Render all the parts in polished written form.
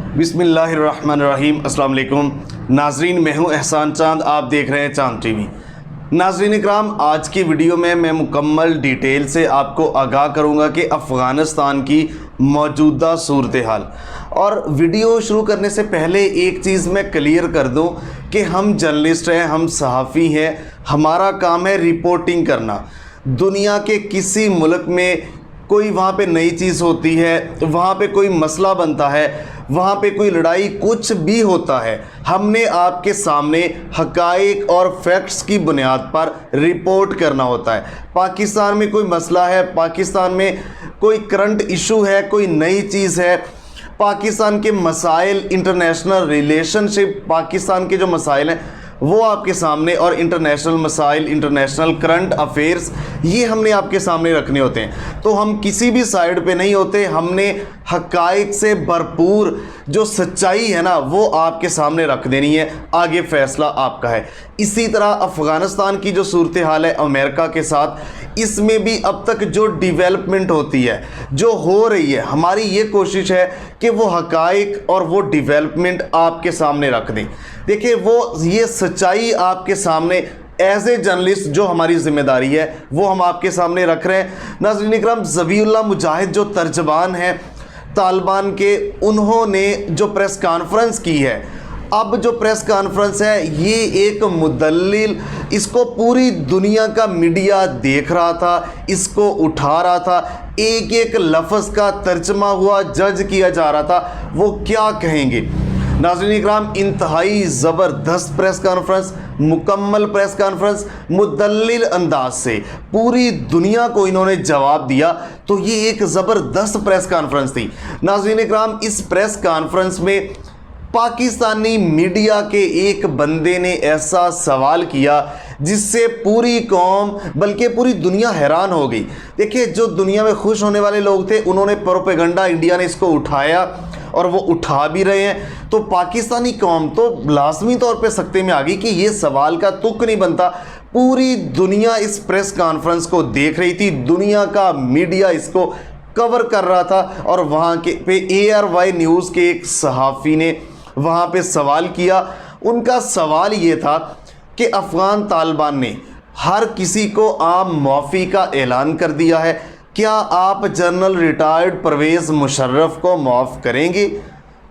बिस्मिल्लाहिर्रहमानिर्रहीम। अस्सलाम वालेकुम नाजरीन, मैं हूं एहसान चांद, आप देख रहे हैं चांद टीवी। नाजरीन इकराम, आज की वीडियो में मैं मुकम्मल डिटेल से आपको आगाह करूंगा कि अफ़गानिस्तान की मौजूदा सूरत हाल। और वीडियो शुरू करने से पहले एक चीज़ मैं क्लियर कर दूं कि हम जर्नलिस्ट हैं, हम सहाफ़ी हैं, हमारा काम है रिपोर्टिंग करना। दुनिया के किसी मुल्क में कोई वहाँ पे नई चीज़ होती है, वहाँ पे कोई मसला बनता है, वहाँ पे कोई लड़ाई, कुछ भी होता है, हमने आपके सामने हक़ाइक़ और फैक्ट्स की बुनियाद पर रिपोर्ट करना होता है। पाकिस्तान में कोई मसला है, पाकिस्तान में कोई करंट इशू है, कोई नई चीज़ है, पाकिस्तान के मसाइल, इंटरनेशनल रिलेशनशिप, पाकिस्तान के जो मसाइल हैं वो आपके सामने, और इंटरनेशनल मसाइल, इंटरनेशनल करंट अफेयर्स, ये हमने आपके सामने रखने होते हैं। तो हम किसी भी साइड पे नहीं होते, हमने हक़ाइक़ से भरपूर जो सच्चाई है ना वो आपके सामने रख देनी है, आगे फ़ैसला आपका है। इसी तरह अफ़गानिस्तान की जो सूरत हाल है अमेरिका के साथ, इसमें भी अब तक जो डेवलपमेंट होती है, जो हो रही है, हमारी ये कोशिश है कि वो हक़ाइक़ और वो डेवलपमेंट आपके सामने रख दें। देखिए, वो ये सच्चाई आपके सामने एज ए जर्नलिस्ट जो हमारी ज़िम्मेदारी है वो हम आपके सामने रख रहे हैं। नाज़रीन इकराम, ज़बीउल्लाह मुजाहिद जो तर्जबान हैं तालिबान के, उन्होंने जो प्रेस कॉन्फ्रेंस की है, अब जो प्रेस कॉन्फ्रेंस है ये एक मुदल्लिल, इसको पूरी दुनिया का मीडिया देख रहा था, इसको उठा रहा था, एक एक लफ्ज़ का तर्जमा हुआ, जज किया जा रहा था, वो क्या कहेंगे। नाज़रीन इकराम, इंतहाई ज़बरदस्त प्रेस कॉन्फ्रेंस, मुकम्मल प्रेस कॉन्फ्रेंस, मुदल्लिल अंदाज से पूरी दुनिया को इन्होंने जवाब दिया। तो ये एक ज़बरदस्त प्रेस कॉन्फ्रेंस थी। नाज़रीन इकराम, इस प्रेस कॉन्फ्रेंस में पाकिस्तानी मीडिया के एक बंदे ने ऐसा सवाल किया जिससे पूरी कौम, बल्कि पूरी दुनिया हैरान हो गई। देखिए, जो दुनिया में खुश होने वाले लोग थे उन्होंने प्रोपेगेंडा, इंडिया ने इसको उठाया और वो उठा भी रहे हैं। तो पाकिस्तानी कौम तो लाजमी तौर पे सख्ते में आ गई कि ये सवाल का तुक नहीं बनता। पूरी दुनिया इस प्रेस कॉन्फ्रेंस को देख रही थी, दुनिया का मीडिया इसको कवर कर रहा था। और वहाँ के पे ARY न्यूज़ के एक सहाफ़ी ने वहाँ पे सवाल किया। उनका सवाल ये था कि अफ़गान तालिबान ने हर किसी को आम मुआफ़ी का ऐलान कर दिया है, क्या आप जनरल रिटायर्ड परवेज़ मुशर्रफ को माफ़ करेंगे?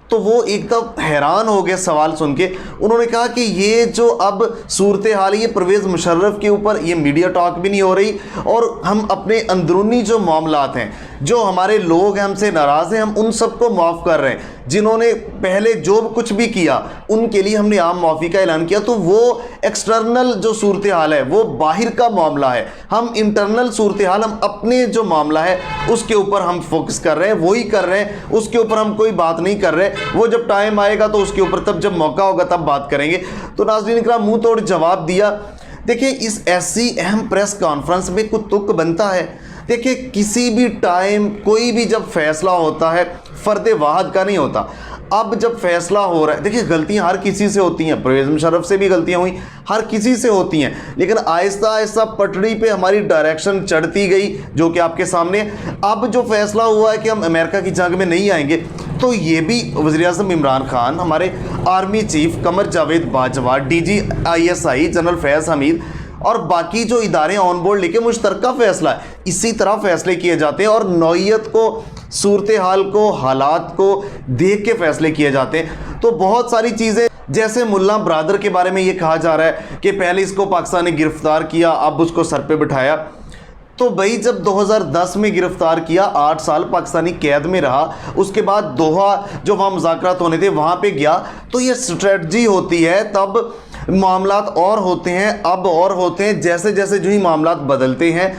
तो वो एकदम हैरान हो गए सवाल सुन के। उन्होंने कहा कि ये जो अब सूरत हाल है, ये परवेज़ मुशर्रफ के ऊपर ये मीडिया टॉक भी नहीं हो रही, और हम अपने अंदरूनी जो मामलात हैं, जो हमारे लोग हैं हमसे नाराज़ हैं, हम उन सबको माफ़ कर रहे हैं। जिन्होंने पहले जो कुछ भी किया उनके लिए हमने आम माफ़ी का ऐलान किया। तो वो एक्सटर्नल जो सूरत हाल है वो बाहर का मामला है, हम इंटरनल सूरत हाल, हम अपने जो मामला है उसके ऊपर हम फोकस कर रहे हैं, वही कर रहे हैं, उसके ऊपर हम कोई बात नहीं कर रहे। वो जब टाइम आएगा तो उसके ऊपर, तब जब मौका होगा तब बात करेंगे। तो नाज़रीन इकराम, मुंह तोड़ जवाब दिया। देखिए, इस ऐसी अहम प्रेस कॉन्फ्रेंस में कुछ तुक बनता है। देखिए, किसी भी टाइम कोई भी जब फैसला होता है फ़र्द वाहद का नहीं होता। अब जब फैसला हो रहा है, देखिए गलतियां हर किसी से होती हैं, परवेज़ मुशर्रफ से भी गलतियां हुई, हर किसी से होती हैं, लेकिन आहिस्ता आहिस्ता पटड़ी पे हमारी डायरेक्शन चढ़ती गई, जो कि आपके सामने। अब जो फैसला हुआ है कि हम अमेरिका की जंग में नहीं आएंगे, तो ये भी वज़ीर-ए-आज़म इमरान खान, हमारे army chief Qamar Javed Bajwa, DG ISI general Faiz Hameed और बाकी जो इदारे ऑन बोर्ड लेके मुश्तरका फ़ैसला है, इसी तरह फ़ैसले किए जाते हैं, और नौइयत को, सूरत हाल को, हालात को देख के फ़ैसले किए जाते हैं। तो बहुत सारी चीज़ें, जैसे मुल्ला ब्रादर के बारे में ये कहा जा रहा है कि पहले इसको पाकिस्तान ने गिरफ़्तार किया, अब उसको सर पे बिठाया। तो भाई, जब 2010 में गिरफ़्तार किया, 8 साल पाकिस्तानी कैद में रहा, उसके बाद दोहा जो वहाँ मुज़ाकरात होने थे वहाँ पे गया। तो ये स्ट्रेटजी होती है, तब मामलात और होते हैं, अब और होते हैं, जैसे जैसे जो ही मामलात बदलते हैं,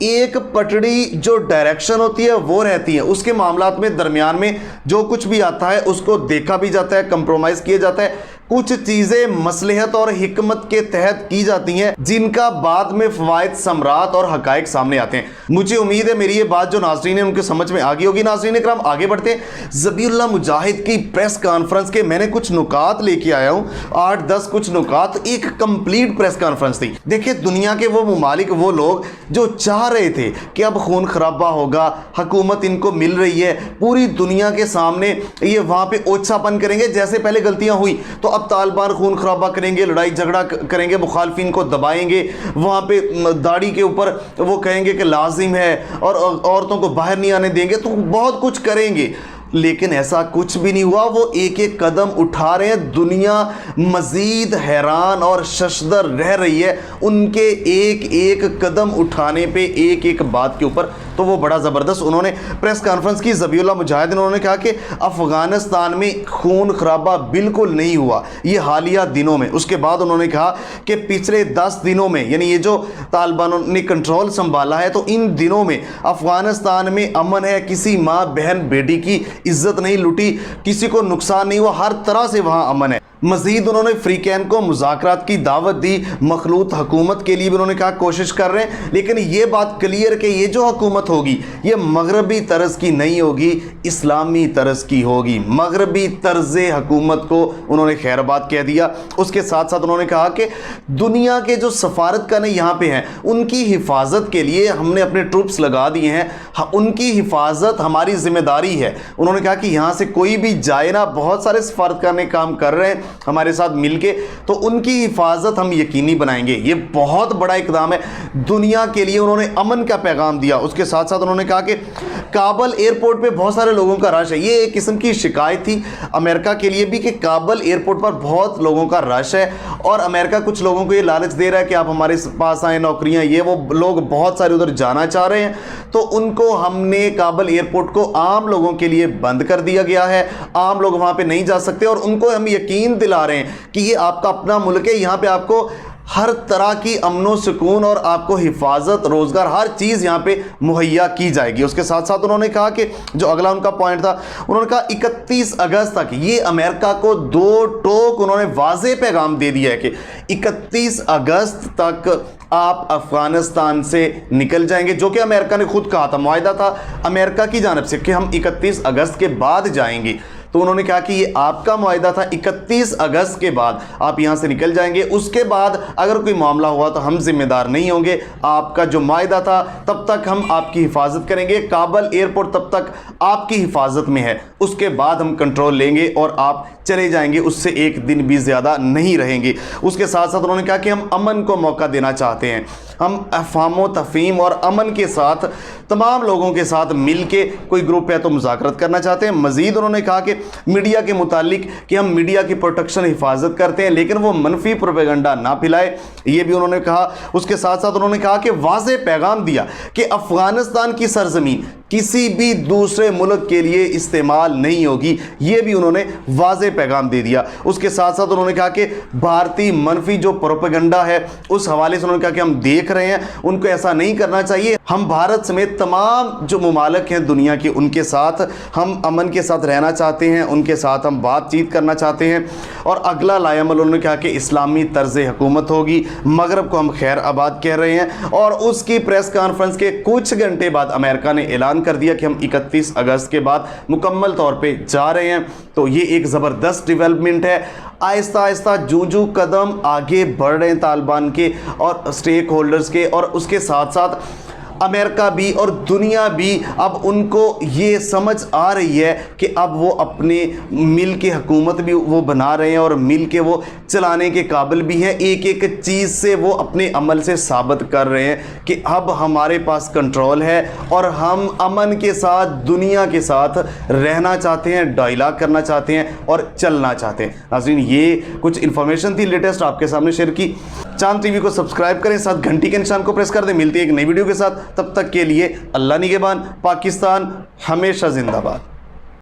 एक पटड़ी जो डायरेक्शन होती है वो रहती है, उसके मामलात में दरमियान में जो कुछ भी आता है उसको देखा भी जाता है, कंप्रोमाइज़ किया जाता है, कुछ चीज़ें मसलहत और हिकमत के तहत की जाती हैं जिनका बाद में फ़वाइद सम्राट और हक़ाइक़ सामने आते हैं। मुझे उम्मीद है मेरी ये बात जो नाज़रीन है उनके समझ में आ गई होगी। नाज़रीन इकराम आगे बढ़ते हैं। ज़बीउल्लाह मुजाहिद की प्रेस कॉन्फ्रेंस के मैंने कुछ नुकात लेके आया हूँ, 8-10 कुछ नुकात, एक कंप्लीट प्रेस कॉन्फ्रेंस थी। देखिए दुनिया के वो ममालिक, वो लोग जो चाह रहे थे कि अब खून खराबा होगा, हुकूमत इनको मिल रही है, पूरी दुनिया के सामने ये वहाँ पे ओछापन करेंगे, जैसे पहले गलतियाँ हुई तो अब तालिबान खून खराबा करेंगे, लड़ाई झगड़ा करेंगे, मुखालफिन को दबाएंगे, वहाँ पे दाढ़ी के ऊपर वो कहेंगे कि लाजिम है और औरतों को बाहर नहीं आने देंगे, तो बहुत कुछ करेंगे। लेकिन ऐसा कुछ भी नहीं हुआ। वो एक एक कदम उठा रहे हैं, दुनिया मज़ीद हैरान और शशदर रह रही है उनके एक एक कदम उठाने पे, एक एक बात के ऊपर। तो वो बड़ा ज़बरदस्त उन्होंने प्रेस कॉन्फ्रेंस की। ज़बीउल्लाह मुजाहिद उन्होंने कहा कि अफ़गानिस्तान में खून खराबा बिल्कुल नहीं हुआ ये हालिया दिनों में। उसके बाद उन्होंने कहा कि पिछले 10 दिनों में, यानी ये जो तालिबानों ने कंट्रोल संभाला है, तो इन दिनों में अफ़गानिस्तान में अमन है, किसी माँ बहन बेटी की इज्जत नहीं लुटी, किसी को नुकसान नहीं हुआ, हर तरह से वहाँ अमन है। मज़ीद उन्होंने अफ्रीकैन को मुज़ाकरात की दावत दी, मखलूत हुकूमत के लिए भी उन्होंने कहा कोशिश कर रहे हैं, लेकिन ये बात क्लियर कि ये जो हुकूमत होगी ये मगरबी तर्ज की नहीं होगी, इस्लामी तर्ज की होगी। मगरबी तर्ज हुकूमत को उन्होंने खैरबाद कह दिया। उसके साथ साथ उन्होंने कहा कि दुनिया के जो सफारतखाने यहाँ पे हैं उनकी हिफाजत के लिए हमने अपने ट्रूप्स लगा दिए हैं, उनकी हिफाजत हमारी जिम्मेदारी है। उन्होंने कहा कि यहाँ से कोई भी जाए ना, बहुत सारे सफारतखाने काम कर रहे हैं हमारे साथ मिलके, तो उनकी हिफाजत हम यकीनी बनाएंगे। ये बहुत बड़ा इकदाम है दुनिया के लिए। उन्होंने अमन का पैगाम दिया। उसके साथ साथ उन्होंने कहा कि काबुल एयरपोर्ट पे बहुत सारे लोगों का रश है। ये एक किस्म की शिकायत थी अमेरिका के लिए भी कि काबुल एयरपोर्ट पर बहुत लोगों का रश है और अमेरिका कुछ लोगों को ये लालच दे रहा है कि आप हमारे पास आए, नौकरियां, ये वो लोग बहुत सारे उधर जाना चाह रहे हैं, तो उनको हमने काबुल एयरपोर्ट को आम लोगों के लिए बंद कर दिया गया है। आम लोग वहाँ पे नहीं जा सकते और उनको हम यकीन दिला रहे हैं कि ये आपका अपना मुल्क है, यहाँ पे आपको हर तरह की अमनो सुकून और आपको हिफाजत, रोज़गार, हर चीज़ यहाँ पे मुहैया की जाएगी। उसके साथ साथ उन्होंने कहा कि जो अगला उनका पॉइंट था, उन्होंने कहा 31 अगस्त तक, ये अमेरिका को 2 टोक उन्होंने वाज़े पैगाम दे दिया है कि 31 अगस्त तक आप अफ़गानिस्तान से निकल जाएंगे, जो कि अमेरिका ने खुद कहा था, मुआहिदा था अमेरिका की जानिब से कि हम 31 अगस्त के बाद जाएंगे। तो उन्होंने कहा कि ये आपका मुआहिदा था, 31 अगस्त के बाद आप यहाँ से निकल जाएंगे, उसके बाद अगर कोई मामला हुआ तो हम जिम्मेदार नहीं होंगे। आपका जो मुआहिदा था तब तक हम आपकी हिफाजत करेंगे, काबुल एयरपोर्ट तब तक आपकी हिफाजत में है, उसके बाद हम कंट्रोल लेंगे और आप चले जाएंगे, उससे एक दिन भी ज़्यादा नहीं रहेंगे। उसके साथ साथ उन्होंने कहा कि हम अमन को मौका देना चाहते हैं, हम अफ़हाम तफ़हीम और अमन के साथ तमाम लोगों के साथ मिल के, कोई ग्रुप है तो मुज़ाकरत करना चाहते हैं। मज़ीद उन्होंने कहा कि मीडिया के मुतालिक कि हम मीडिया की प्रोटेक्शन, हिफाजत करते हैं, लेकिन वो मनफी प्रोपेगेंडा ना फैलाए, ये भी उन्होंने कहा। उसके साथ साथ उन्होंने कहा कि वाज़े पैगाम दिया कि अफ़गानिस्तान की सरज़मीन किसी भी दूसरे मुल्क के लिए इस्तेमाल नहीं होगी, ये भी उन्होंने वाज़े पैगाम दे दिया। उसके साथ साथ उन्होंने कहा कि भारतीय मनफी जो प्रोपेगेंडा है उस हवाले से उन्होंने कहा कि हम देख रहे हैं, उनको ऐसा नहीं करना चाहिए। हम भारत समेत तमाम जो ममालिक हैं दुनिया के, उनके साथ हम अमन के साथ रहना चाहते हैं, उनके साथ हम बातचीत करना चाहते हैं। और अगला लायामल उन्होंने कहा कि इस्लामी तर्ज हुकूमत होगी, मगरब को हम खैर आबाद कह रहे हैं। और उसकी प्रेस कॉन्फ्रेंस के कुछ घंटे बाद अमेरिका ने ऐलान कर दिया कि हम 31 अगस्त के बाद मुकम्मल तौर पे जा रहे हैं। तो ये एक ज़बरदस्त डेवलपमेंट है। आहिस्ता आहिस्ता जूं कदम आगे बढ़ रहे हैं तालिबान के और स्टेक होल्डर्स के, और उसके साथ साथ अमेरिका भी और दुनिया भी अब उनको ये समझ आ रही है कि अब वो अपने मिल के हुकूमत भी वो बना रहे हैं और मिल के वो चलाने के काबिल भी हैं। एक एक चीज़ से वो अपने अमल से साबित कर रहे हैं कि अब हमारे पास कंट्रोल है और हम अमन के साथ, दुनिया के साथ रहना चाहते हैं, डायलॉग करना चाहते हैं और चलना चाहते हैं। नाज़रीन, ये कुछ इन्फॉर्मेशन थी लेटेस्ट आपके सामने शेयर की। चांद टीवी को सब्सक्राइब करें, साथ घंटी के निशान को प्रेस कर दें। मिलती है एक नई वीडियो के साथ, तब तक के लिए अल्लाह निगहबान। पाकिस्तान हमेशा जिंदाबाद।